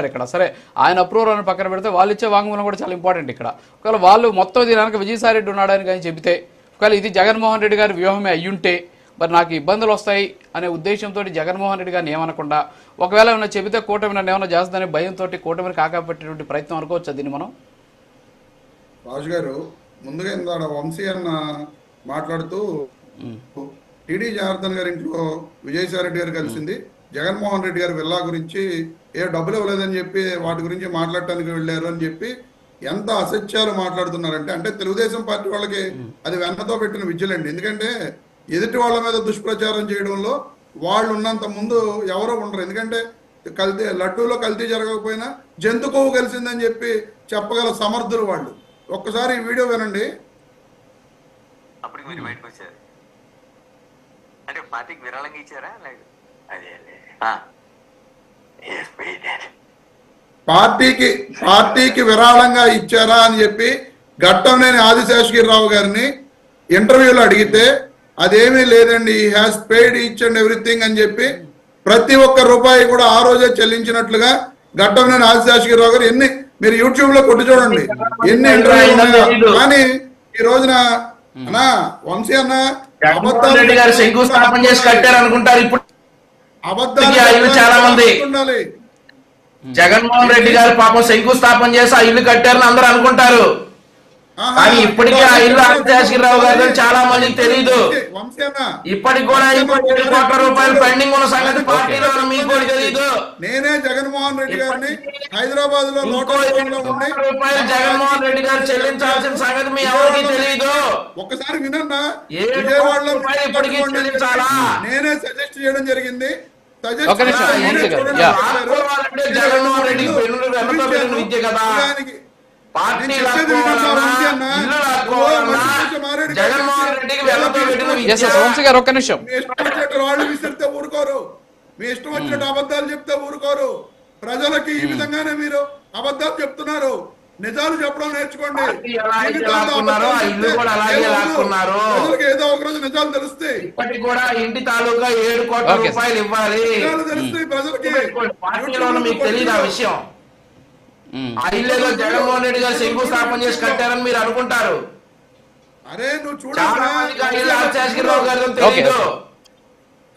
ఇక్కడ సరే ఆయన అప్రూవల్ అని పక్కన పెడితే వాళ్ళు ఇచ్చే వాంగ్మూలం కూడా చాలా ఇంపార్టెంట్ ఇక్కడ. ఒకవేళ వాళ్ళు మొత్తం దీనికి విజయసాయి రెడ్డి ఉన్నాడని కానీ చెబితే, ఒకవేళ ఇది జగన్మోహన్ రెడ్డి గారి వ్యూహమే అయ్యుంటే మరి నాకు ఇబ్బందులు వస్తాయి అనే ఉద్దేశంతో జగన్మోహన్ రెడ్డి గారిని ఏమనకుండా ఒకవేళ ఏమైనా చెబితే కూటమి నన్ను ఏమైనా చేస్తుందనే భయంతో కూటమిని కాకాపెట్టేటువంటి ప్రయత్నం అనుకోవచ్చు దీన్ని మనం. రాజు గారు ముందుగా ఇందాడ వంశీ అన్న మాట్లాడుతూ టీడీ జనార్దన్ గారి ఇంట్లో విజయసాయి రెడ్డి గారు కలిసింది, జగన్మోహన్ రెడ్డి గారి విల్లా గురించి ఏ డబ్బులు ఇవ్వలేదని చెప్పి వాటి గురించి మాట్లాడటానికి వెళ్ళారు అని చెప్పి ఎంత అసత్యాలు మాట్లాడుతున్నారంటే, అంటే తెలుగుదేశం పార్టీ వాళ్ళకి అది వెన్నతో పెట్టిన విద్యలండి. ఎందుకంటే ఎదుటి వాళ్ళ మీద దుష్ప్రచారం చేయడంలో వాళ్ళు ఉన్నంత ముందు ఎవరో ఉండరు. ఎందుకంటే కల్తీ లడ్డూలో కల్తీ జరగకపోయినా జంతు కొవ్వు కలిసిందని చెప్పి చెప్పగల సమర్థులు వాళ్ళు. ఒక్కసారి ఈ వీడియో వినండి. అప్పటికి మీరు బయటకు వచ్చారు అంటే పార్టీకి విరాళంగా ఇచ్చారా? లేదు, అదే పార్టీకి విరాళంగా ఇచ్చారా అని చెప్పి ఘట్టంనేని ఆదిశేషగిరిరావు గారిని ఇంటర్వ్యూలో అడిగితే అదేమీ లేదండి, he has paid each and everything అని చెప్పి ప్రతి ఒక్క రూపాయి కూడా ఆ రోజే చెల్లించినట్లుగా ఘట్టంనేని ఆదిశేషగిరిరావు గారు ఎన్ని మీరు యూట్యూబ్ లో కొట్టి చూడండి ఎన్ని ఇంటర్వ్యూలు ఉన్నాయో. కానీ ఈ రోజున అన్నా వంశీ అన్న రెడ్డి గారు శంకుస్థాపన చేసి కట్టారు అనుకుంటారు. ఇప్పుడు అబద్ధాలు చాలా మంది ఉండాలి. జగన్మోహన్ రెడ్డి గారు పాపం శంకుస్థాపన చేసి ఆ ఇల్లు కట్టారని అందరూ అనుకుంటారు. కానీ ఇప్పటికీ ఆ ఇల్లు ఆదిశేషగిరిరావు గారు చాలా మందికి తెలియదు. ఇప్పటికి కూడా 7 కోట్ల రూపాయలు పెండింగ్ ఉన్న సంగతి పార్టీలో మీకు కూడా తెలియదు. నేనే జగన్మోహన్ రెడ్డి గారిని హైదరాబాద్ లో రూపాయలు జగన్మోహన్ రెడ్డి గారు చెల్లించాల్సిన సంగతి మీ ఎవరికి తెలియదు. ఒక్కసారి వినన్నా, 7 విజయవాడలో ఇప్పటికీ చెల్లించాలా? నేనే సజెస్ట్ చేయడం జరిగింది. జగన్మోహన్ రెడ్డి విద్య కదా పార్టీ వాళ్ళు విసిరితే ఊరుకోరు, మీ ఇష్టం వచ్చినట్టు అబద్ధాలు చెప్తే ఊరుకోరు. ప్రజలకి ఈ విధంగానే మీరు అబద్ధాలు చెప్తున్నారు. నిజాలు చెప్పడం నేర్చుకోండి. ప్రజలకు ఏదో ఒక రోజు నిజాలు తెలుస్తాయి. ఇప్పటికి కూడా ఇంటి తాలూకా 7 కోట్ల రూపాయలు ఇవ్వాలి తెలుస్తాయి ప్రజలకి. మీకు తెలియదు ఆ విషయం. ఆ ఇల్లేదో జగన్మోహన్ రెడ్డి గారు శంకుస్థాపన చేసి కట్టారని మీరు అనుకుంటారు. అరే నువ్వు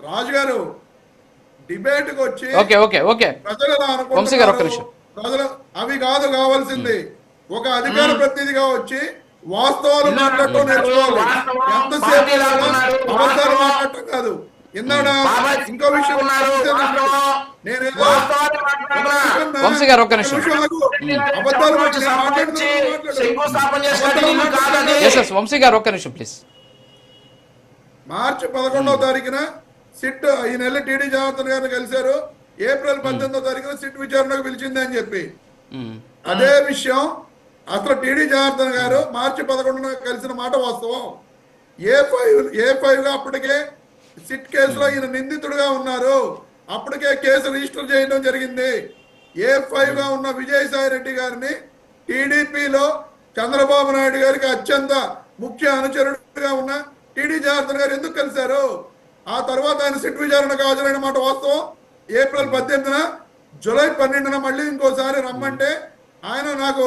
రాజు గారు డిబేట్ కి వచ్చి ప్రజలు ప్రజలు అవి కాదు కావాల్సింది, ఒక అధికార ప్రతినిధిగా వచ్చి వాస్తవాలు మాట్లాడటం నేర్చుకోవాలి. ఎంతసేపు అబద్ధాలు మాట్లాడటం కాదు. ఇందాడ ఇంకో విషయం మార్చి 11వ తారీఖున సిట్ ఈ నెల టీడీ జనార్దన్ గారిని కలిశారు. ఏప్రిల్ 18వ తారీఖున సిట్ విచారణకు పిలిచింది అని చెప్పి అదే విషయం అసలు టీడీ జనార్దన్ గారు మార్చి 11న కలిసిన మాట వాస్తవం. ఏ5 అప్పటికే సిట్ కేసులో ఈయన నిందితుడుగా ఉన్నారు. అప్పటికే కేసు రిజిస్టర్ చేయడం జరిగింది. A5 ఉన్న విజయసాయి రెడ్డి గారిని టీడీపీలో చంద్రబాబు నాయుడు గారికి అత్యంత ముఖ్య అనుచరుడుగా ఉన్న టీడీ జనార్దన్ గారు ఎందుకు కలిశారు? ఆ తర్వాత ఆయన సిట్ విచారణకు హాజరైన మాట వాస్తవం. ఏప్రిల్ 18న జూలై 12న మళ్ళీ ఇంకోసారి రమ్మంటే ఆయన నాకు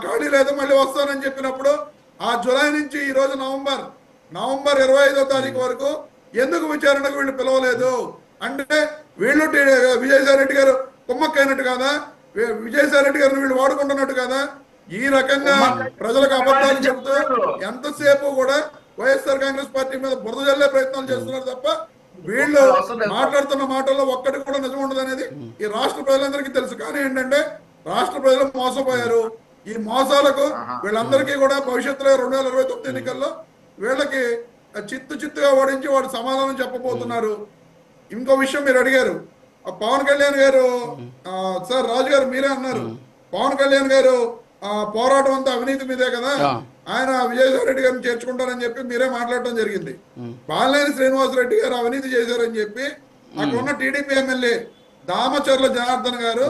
ఖాళీ లేదు మళ్ళీ వస్తానని చెప్పినప్పుడు ఆ జూలై నుంచి ఈ రోజు నవంబర్ 25వ తారీఖు వరకు ఎందుకు విచారణకు వీళ్ళు పిలవలేదు? అంటే వీళ్ళు విజయసాయి రెడ్డి గారు కుమ్మక్కైనట్టు కాదా? విజయసాయి రెడ్డి గారిని వీళ్ళు వాడుకుంటున్నట్టు కాదా? ఈ రకంగా ప్రజలకు అబద్ధాలు చెబుతూ ఎంతసేపు కూడా వైఎస్ఆర్ కాంగ్రెస్ పార్టీ మీద బురద జల్లే ప్రయత్నాలు చేస్తున్నారు తప్ప వీళ్ళు మాట్లాడుతున్న మాటల్లో ఒక్కటి కూడా నిజం ఉండదు అనేది ఈ రాష్ట్ర ప్రజలందరికీ తెలుసు. కానీ ఏంటంటే రాష్ట్ర ప్రజలు మోసపోయారు. ఈ మోసాలకు వీళ్ళందరికీ కూడా భవిష్యత్తులో 2029 ఎన్నికల్లో వీళ్ళకి చిత్తుగా ఓడించి వాడు సమాధానం చెప్పబోతున్నారు. ఇంకో విషయం మీరు అడిగారు, పవన్ కళ్యాణ్ గారు సార్ రాజు గారు మీరే అన్నారు పవన్ కళ్యాణ్ గారు పోరాటం అంతా అవినీతి మీదే కదా, ఆయన విజయసాయి రెడ్డి గారిని చేర్చుకుంటారని చెప్పి మీరే మాట్లాడటం జరిగింది. బాలినేని శ్రీనివాసరెడ్డి గారు అవినీతి చేశారని చెప్పి అక్కడ ఉన్న టీడీపీ ఎమ్మెల్యే దామచర్ల జనార్దన్ గారు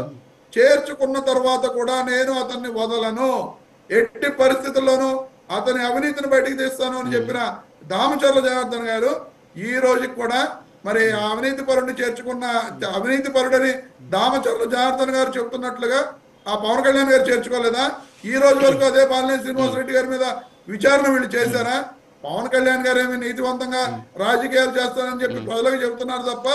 చేర్చుకున్న తర్వాత కూడా నేను అతన్ని వదలను, ఎట్టి పరిస్థితుల్లోనూ అతని అవినీతిని బయటికి తీస్తాను అని చెప్పిన దామచర్ల జనార్దన్ గారు ఈ రోజుకి కూడా మరి అవినీతి పరుడిని చేర్చుకున్న అవినీతి పరుడని దామచర్ల జనార్దన్ గారు చెప్తున్నట్లుగా ఆ పవన్ కళ్యాణ్ గారు చేర్చుకోలేదా? ఈ రోజు వరకు అదే బాలినేని శ్రీనివాసరెడ్డి గారి మీద విచారణ వీళ్ళు చేశారా? పవన్ కళ్యాణ్ గారు ఏమి నీతివంతంగా రాజకీయాలు చేస్తారని చెప్పి ప్రజలకు చెబుతున్నారు తప్ప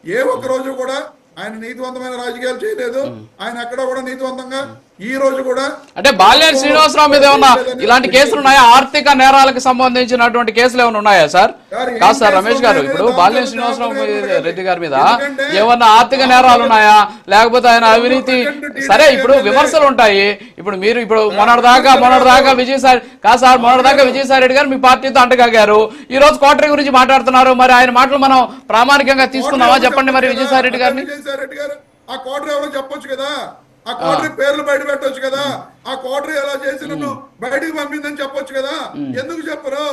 ఏ ఒక్క రోజు కూడా ఆయన నీతివంతమైన రాజకీయాలు చేయలేదు. ఆయన ఎక్కడ కూడా నీతివంతంగా ఈ రోజు కూడా అంటే బాలినేని శ్రీనివాసరావు మీద ఏమన్నా ఇలాంటి కేసులు ఉన్నాయా? ఆర్థిక నేరాలకు సంబంధించినటువంటి కేసులు ఏమైనా ఉన్నాయా సార్? కాదు సార్ రమేష్ గారు, ఇప్పుడు బాలినేని శ్రీనివాసరావు రెడ్డి గారి మీద ఏమన్నా ఆర్థిక నేరాలు ఉన్నాయా, లేకపోతే ఆయన అవినీతి? సరే, ఇప్పుడు విమర్శలు ఉంటాయి. ఇప్పుడు మొన్నటిదాకా విజయసాయి రెడ్డి గారు మీ పార్టీతో అంటగాగారు. ఈ రోజు కోటరీ గురించి మాట్లాడుతున్నారు. మరి ఆయన మాటలు మనం ప్రామాణికంగా తీసుకుందామా? చెప్పండి మరి విజయసాయి రెడ్డి గారిని. ఆ కోటరీ ఎవరో చెప్పొచ్చు కదా, ఆ కోటరీ పేర్లు బయట పెట్టొచ్చు కదా, ఆ కోటరీ ఎలా చేసి నన్ను బయటికి పంపిందని చెప్పొచ్చు కదా. ఎందుకు చెప్పరు?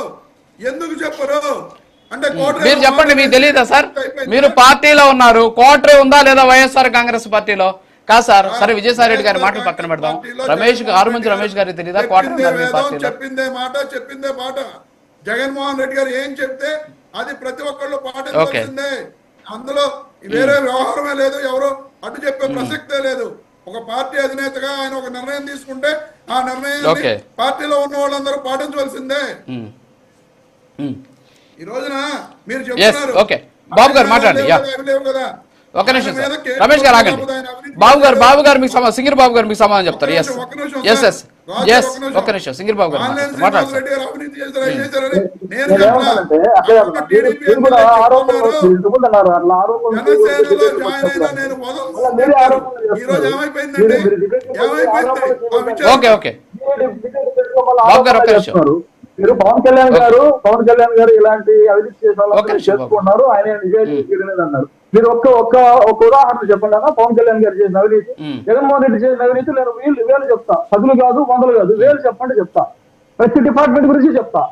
అంటే మీరు చెప్పండి, మీకు తెలియదా సార్? మీరు పార్టీలో ఉన్నారు, కోటరీ ఉందా లేదా వైఎస్ఆర్ కాంగ్రెస్ పార్టీలో? కాదు సార్. సరే, విజయసాయి రెడ్డి గారి మాటలు పక్కన పెడదాం. ఆరుమంచి రమేష్ గారికి తెలియదా కోటరీ పార్టీలో? చెప్పిందే మాట జగన్మోహన్ రెడ్డి గారు ఏం చెప్తే అది ప్రతి ఒక్కళ్ళు పాటించాల్సిందే. అందులో వేరే వ్యవహారమే లేదు, ఎవరు అడ్డు చెప్పే ప్రసక్తే లేదు. ఒక పార్టీ అధినేతగా ఆయన ఒక నిర్ణయం తీసుకుంటే ఆ నిర్ణయాన్ని పార్టీలో ఉన్న వాళ్ళందరూ పాటించవలసిందే. ఈ రోజున మీరు చెప్తున్నారు బాబు గారు మాట్లాడండి. కదా, ఒక నిమిషం రమేష్ గారు ఆగండి. బాబు గారు మీకు సింగిర్ బాబు గారు మీకు సమాధానం చెప్తారు. ఒక్క నిమిషం సింగిర్ బాబు గారు మాట్లాడండి. ఓకే బాబు గారు ఒక్క నిమిషం. మీరు పవన్ కళ్యాణ్ గారు ఇలాంటి అవినీతి చేసుకున్నారు, ఆయన నిజాయితీ అన్నారు. మీరు ఒక్క ఉదాహరణ చెప్పండి అన్న. పవన్ కళ్యాణ్ గారు చేసిన అవినీతి, జగన్మోహన్ రెడ్డి చేసిన అవినీతి నేను వేలు చెప్తా, 10 కాదు 100 కాదు, వేలు చెప్పండి చెప్తా. ప్రతి డిపార్ట్మెంట్ గురించి చెప్తా.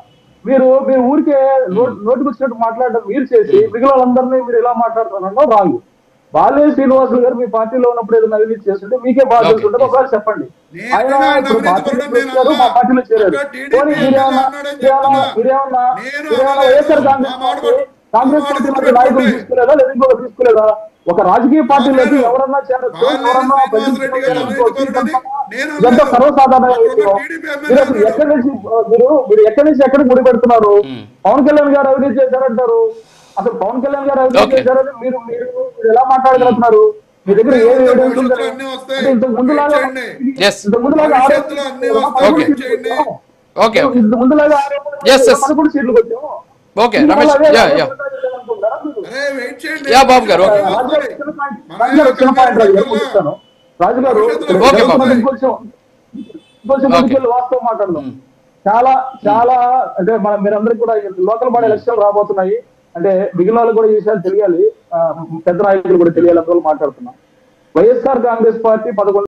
మీరు ఊరికే నోటికి వచ్చినట్టు మాట్లాడడం మీరు చేసి మిగిలిన వాళ్ళందరినీ మీరు ఇలా మాట్లాడుతున్నారో రాంగ్. బాలినేని శ్రీనివాసులు గారు మీ పార్టీలో ఉన్నప్పుడు ఏదైనా అవినీతి చేస్తుంటే మీకే బాధ ఉంటుంది, ఒకసారి చెప్పండి. ఆయన ఇప్పుడు మా పార్టీలో చేరారు. మీరేమన్నా వైఎస్ఆర్ కాంగ్రెస్ పార్టీ మధ్య నాయకులు తీసుకోలేదా లేదా ఇంకొక తీసుకోలేదా? ఒక రాజకీయ పార్టీలోకి ఎవరన్నా చేరొచ్చు, ఎవరన్నా ఎంత సర్వసాధారణ విషయం. మీరు ఎక్కడి నుంచి ఎక్కడికి ముడి పెడుతున్నారు? పవన్ కళ్యాణ్ గారు అవినీతి చేశారంటారు. అసలు పవన్ కళ్యాణ్ గారు అవినీతి చేశారని మీరు ఎలా మాట్లాడగలుగుతున్నారు? మీ దగ్గర ఏ ఎవిడెన్స్ ఉందని? ఇంతకు ముందులాగా సీట్లకు వచ్చాము. బాబు గారు రాజుగారు వాస్తవం మాట్లాడదాం. చాలా అంటే మీరందరికీ కూడా లోకల్ బాడీ ఎలక్షన్లు రాబోతున్నాయి. అంటే మిగిలిన వాళ్ళు కూడా ఈ విషయాలు తెలియాలి, పెద్ద నాయకులు కూడా తెలియాలి, అందువల్ల మాట్లాడుతున్నాం. వైఎస్ఆర్ కాంగ్రెస్ పార్టీ 11